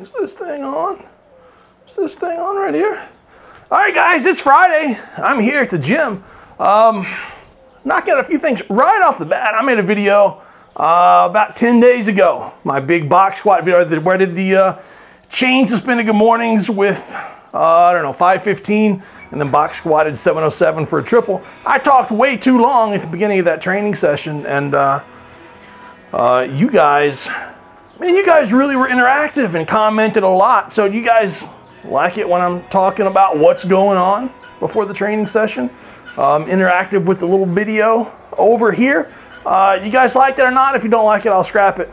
Is this thing on? Is this thing on right here? All right, guys, it's Friday. I'm here at the gym. Knocking out a few things right off the bat. I made a video about 10 days ago. My big box squat video where I did the chain suspended good mornings with, I don't know, 515, and then box squatted 707 for a triple. I talked way too long at the beginning of that training session, and you guys really were interactive and commented a lot. So you guys like it when I'm talking about what's going on before the training session? Interactive with the little video over here. You guys liked it or not? If you don't like it, I'll scrap it.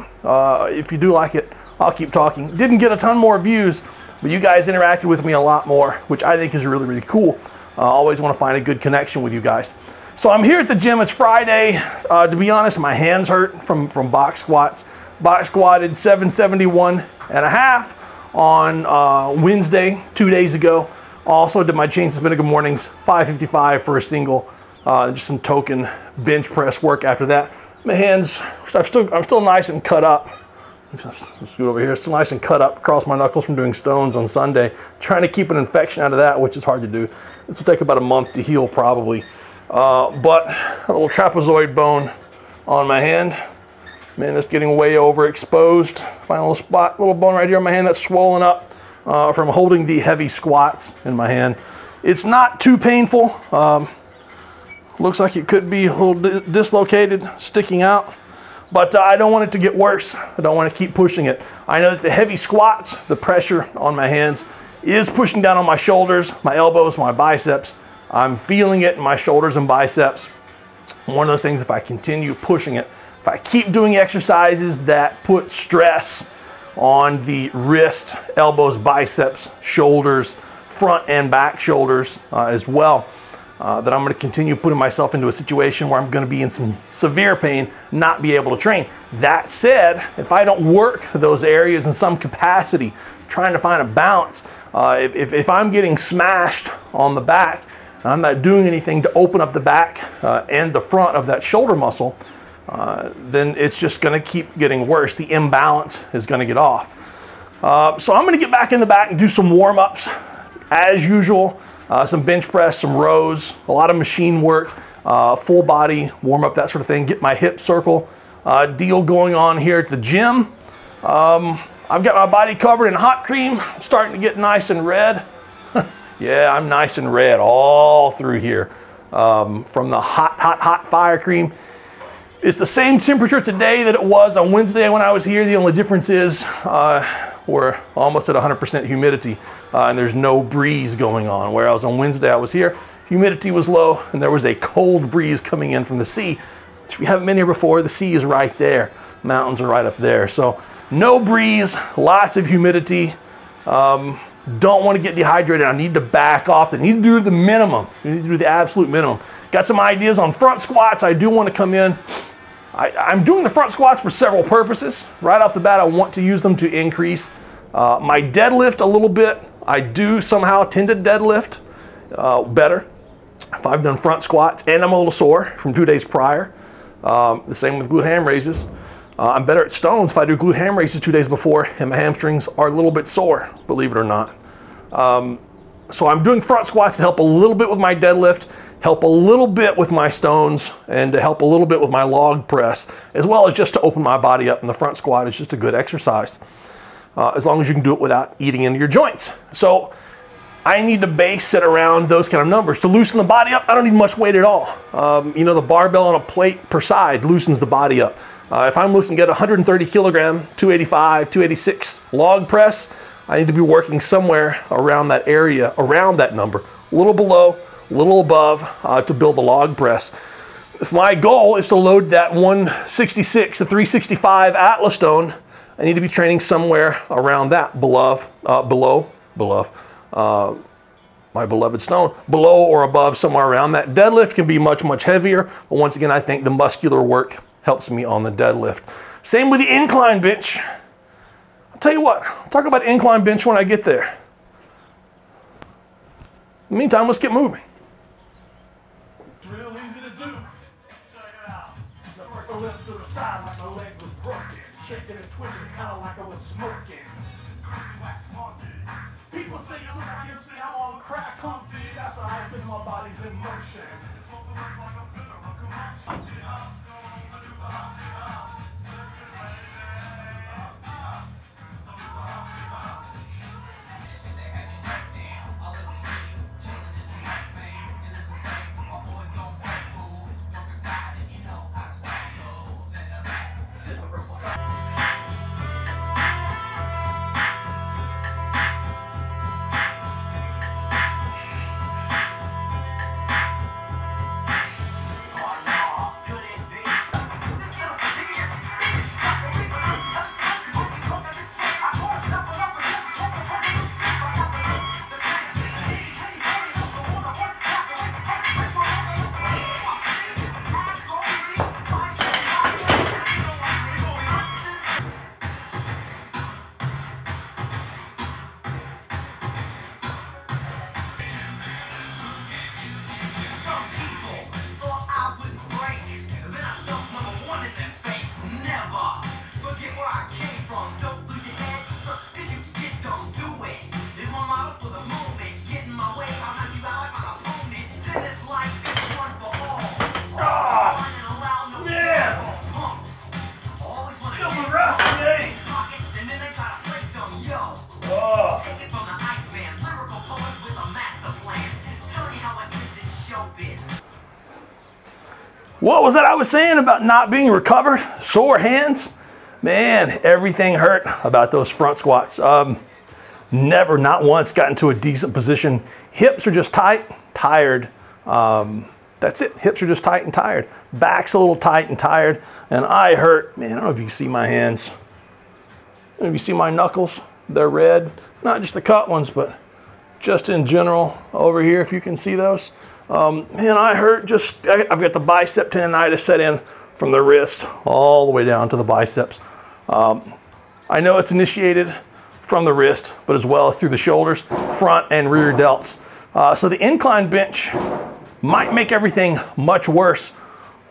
If you do like it, I'll keep talking. Didn't get a ton more views, but you guys interacted with me a lot more, which I think is really, really cool. Always want to find a good connection with you guys. So I'm here at the gym. It's Friday. To be honest, my hands hurt from box squats. Box squatted 771 and a half on Wednesday, 2 days ago. Also did my chain suspended good mornings, 555 for a single. Just some token bench press work after that. My hands, I'm still nice and cut up. Let's scoot over here. Still nice and cut up across my knuckles from doing stones on Sunday. Trying to keep an infection out of that, which is hard to do. This will take about a month to heal probably. But a little trapezoid bone on my hand. Man, it's getting way overexposed. Find a little spot, little bone right here on my hand that's swollen up from holding the heavy squats in my hand. It's not too painful. Looks like it could be a little dislocated, sticking out. But I don't want it to get worse. I don't want to keep pushing it. I know that the heavy squats, the pressure on my hands is pushing down on my shoulders, my elbows, my biceps. I'm feeling it in my shoulders and biceps. One of those things, if I continue pushing it, if I keep doing exercises that put stress on the wrist, elbows, biceps, shoulders, front and back shoulders as well, that I'm going to continue putting myself into a situation where I'm going to be in some severe pain, not be able to train. That said, if I don't work those areas in some capacity, trying to find a balance, if I'm getting smashed on the back, and I'm not doing anything to open up the back and the front of that shoulder muscle, then it's just going to keep getting worse. The imbalance is going to get off. So I'm going to get back in the back and do some warm-ups as usual. Some bench press, some rows, a lot of machine work, full body warm-up, that sort of thing. Get my hip circle deal going on here at the gym. I've got my body covered in hot cream. I'm starting to get nice and red. Yeah, I'm nice and red all through here from the hot fire cream. It's the same temperature today that it was on Wednesday when I was here. The only difference is we're almost at 100% humidity and there's no breeze going on. Whereas on Wednesday I was here, humidity was low and there was a cold breeze coming in from the sea. If you haven't been here before, the sea is right there. Mountains are right up there. So no breeze, lots of humidity. Don't want to get dehydrated. I need to back off. I need to do the minimum. You need to do the absolute minimum. Got some ideas on front squats. I do want to come in. I'm doing the front squats for several purposes. Right off the bat, I want to use them to increase my deadlift a little bit. I do somehow tend to deadlift better if I've done front squats, and I'm a little sore from 2 days prior. The same with glute ham raises. I'm better at stones if I do glute ham raises 2 days before, and my hamstrings are a little bit sore, believe it or not. So I'm doing front squats to help a little bit with my deadlift, help a little bit with my stones, and to help a little bit with my log press, as well as just to open my body up. And the front squat is just a good exercise, as long as you can do it without eating into your joints. So I need to base it around those kind of numbers. To loosen the body up, I don't need much weight at all. You know, the barbell on a plate per side loosens the body up. If I'm looking at 130 kilogram, 285, 286 log press, I need to be working somewhere around that area, around that number, a little below, a little above to build the log press. If my goal is to load that 166 to 365 Atlas stone, I need to be training somewhere around that, below my beloved stone, below or above, somewhere around that. Deadlift can be much, much heavier, but once again, I think the muscular work helps me on the deadlift. Same with the incline bench. I'll tell you what, I'll talk about incline bench when I get there. In the meantime, let's get moving. It's real easy to do. Check it out. The first I went to the side like my leg was broken. Shaking and twitching, kind of like I was smoking. People say you look like you say I'm on crack Humpty. That's how I think my body's in motion. It's supposed to look like a filler, a commotion. What was that I was saying about not being recovered? Sore hands? Man, everything hurt about those front squats. Never, not once, got into a decent position. Hips are just tight, tired. That's it. Hips are just tight and tired. Back's a little tight and tired. And I hurt. Man, I don't know if you can see my hands. I don't know if you see my knuckles. They're red. Not just the cut ones, but just in general over here, if you can see those. Man, I hurt just, I've got the bicep tendonitis set in from the wrist all the way down to the biceps. I know it's initiated from the wrist, but as well as through the shoulders, front and rear delts. So the incline bench might make everything much worse,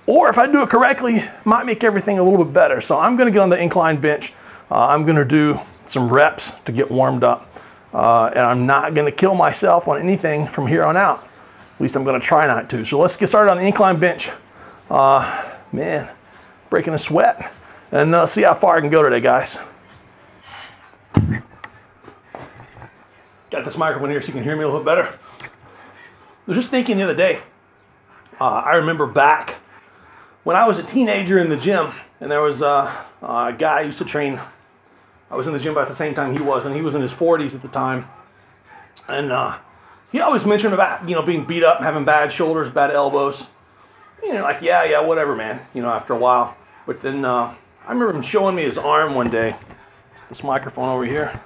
or if I do it correctly, might make everything a little bit better. So I'm gonna get on the incline bench. I'm gonna do some reps to get warmed up. And I'm not gonna kill myself on anything from here on out. At least I'm gonna try not to. So let's get started on the incline bench. Man, breaking a sweat. And see how far I can go today, guys. Got this microphone here so you can hear me a little bit better. I was just thinking the other day, I remember back when I was a teenager in the gym, and there was a guy who used to train. I was in the gym about the same time he was, and he was in his 40s at the time. And he always mentioned about, being beat up, having bad shoulders, bad elbows. Like, yeah, whatever, man, after a while. But then I remember him showing me his arm one day. This microphone over here.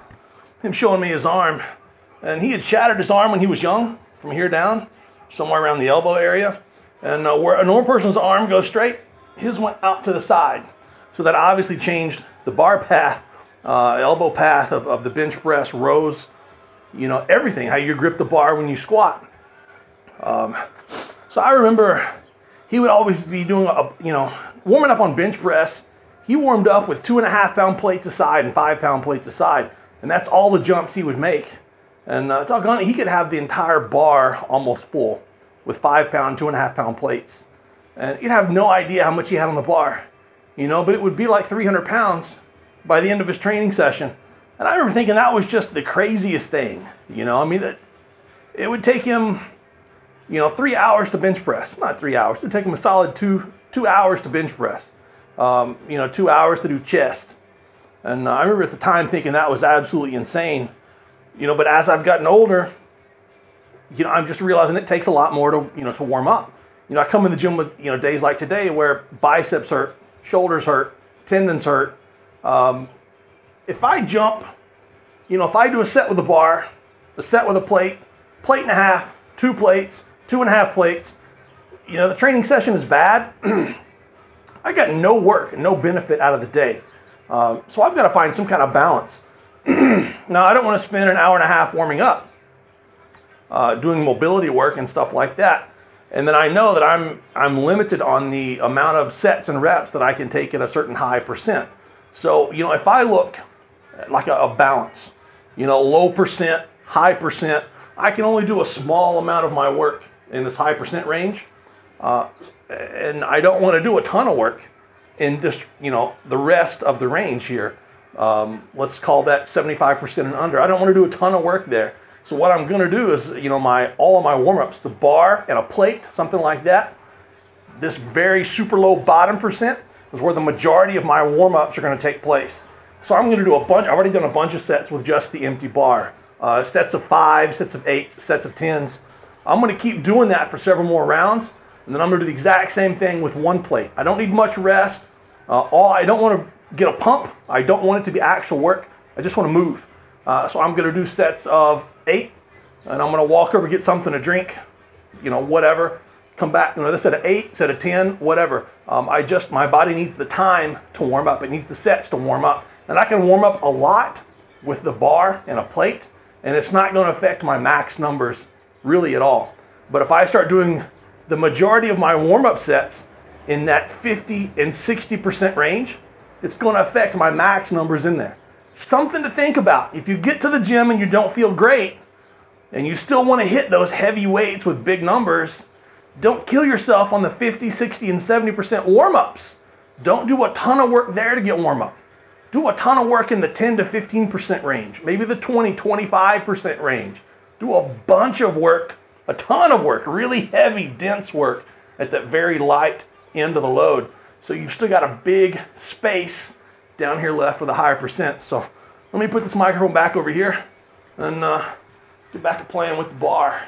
Him showing me his arm. And he had shattered his arm when he was young, from here down, somewhere around the elbow area. And where a normal person's arm goes straight, his went out to the side. So that obviously changed the bar path, elbow path of the bench press, rows, everything, how you grip the bar when you squat. So I remember he would always be doing, warming up on bench press. He warmed up with 2.5 pound plates aside and 5 pound plates aside. And that's all the jumps he would make. And doggone it, he could have the entire bar almost full with 5 pound, 2.5 pound plates. And you'd have no idea how much he had on the bar, but it would be like 300 pounds by the end of his training session. And I remember thinking that was just the craziest thing, that it would take him, 3 hours to bench press. Not 3 hours, it would take him a solid two hours to bench press. 2 hours to do chest. And I remember at the time thinking that was absolutely insane. But as I've gotten older, I'm just realizing it takes a lot more to, to warm up. I come in the gym with, days like today where biceps hurt, shoulders hurt, tendons hurt. If I jump, if I do a set with a bar, a set with a plate, plate and a half, 2 plates, 2.5 plates, the training session is bad. I got no work and no benefit out of the day. So I've got to find some kind of balance. Now, I don't want to spend an hour and a half warming up, doing mobility work and stuff like that. And then I know that I'm limited on the amount of sets and reps that I can take at a certain high percent. So, if I look at like a balance, you know, low percent, high percent. I can only do a small amount of my work in this high percent range. And I don't want to do a ton of work in this, you know, the rest of the range here. Let's call that 75% and under. I don't want to do a ton of work there. So what I'm going to do is, you know, all of my warm-ups, the bar and a plate, something like that. This very super low bottom percent is where the majority of my warm-ups are going to take place. So I'm going to do a bunch. I've already done a bunch of sets with just the empty bar. Sets of 5, sets of 8, sets of 10s. I'm going to keep doing that for several more rounds. And then I'm going to do the exact same thing with one plate. I don't need much rest. I don't want to get a pump. I don't want it to be actual work. I just want to move. So I'm going to do sets of 8. And I'm going to walk over, get something to drink, you know, whatever. Come back, you know, this set of 8, set of 10, whatever. My body needs the time to warm up. It needs the sets to warm up. And I can warm up a lot with the bar and a plate. And it's not going to affect my max numbers really at all. But if I start doing the majority of my warm-up sets in that 50 and 60% range, it's going to affect my max numbers in there. Something to think about. If you get to the gym and you don't feel great, and you still want to hit those heavy weights with big numbers, don't kill yourself on the 50, 60, and 70% warm-ups. Don't do a ton of work there to get warm-up. Do a ton of work in the 10 to 15% range, maybe the 20, 25% range. Do a bunch of work, a ton of work, really heavy, dense work at that very light end of the load. So you've still got a big space down here left with a higher percent. So let me put this microphone back over here and get back to playing with the bar.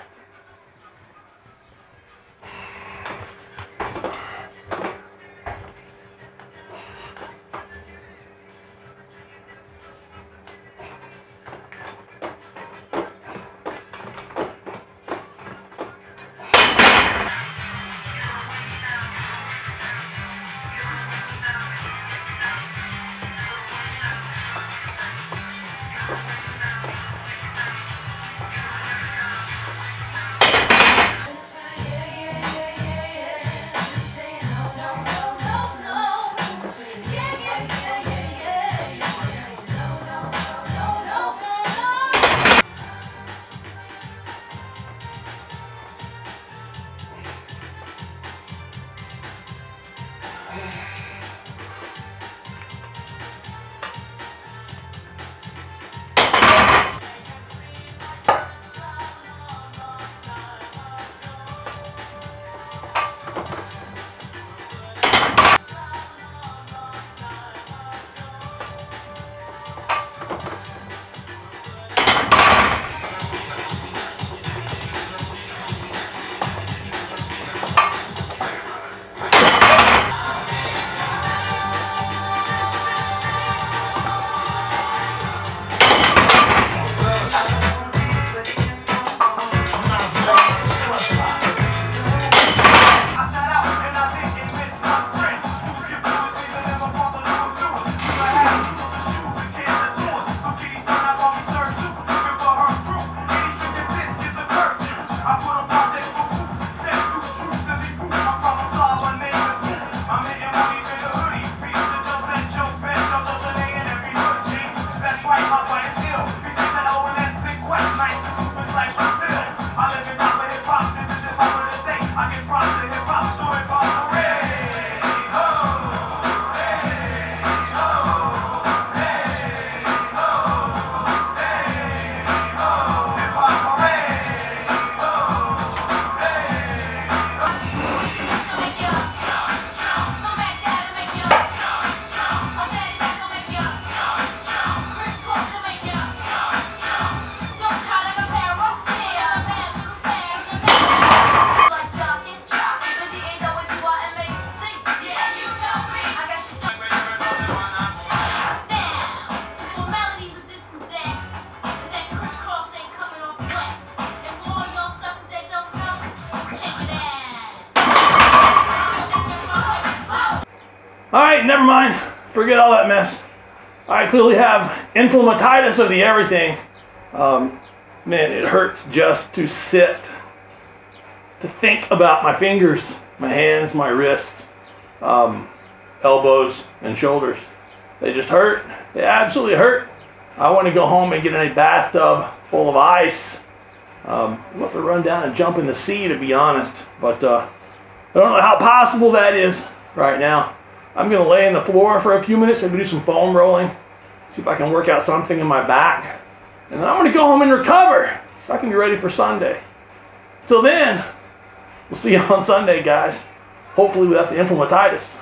All right, never mind. Forget all that mess. I clearly have inflammatitis of the everything. Man, it hurts just to sit, to think about my fingers, my hands, my wrists, elbows, and shoulders. They just hurt. They absolutely hurt. I want to go home and get in a bathtub full of ice. We'll have to run down and jump in the sea, to be honest. But I don't know how possible that is right now. I'm going to lay on the floor for a few minutes, maybe do some foam rolling, see if I can work out something in my back. And then I'm going to go home and recover so I can be ready for Sunday. Till then, we'll see you on Sunday, guys. Hopefully without the inflammatitis.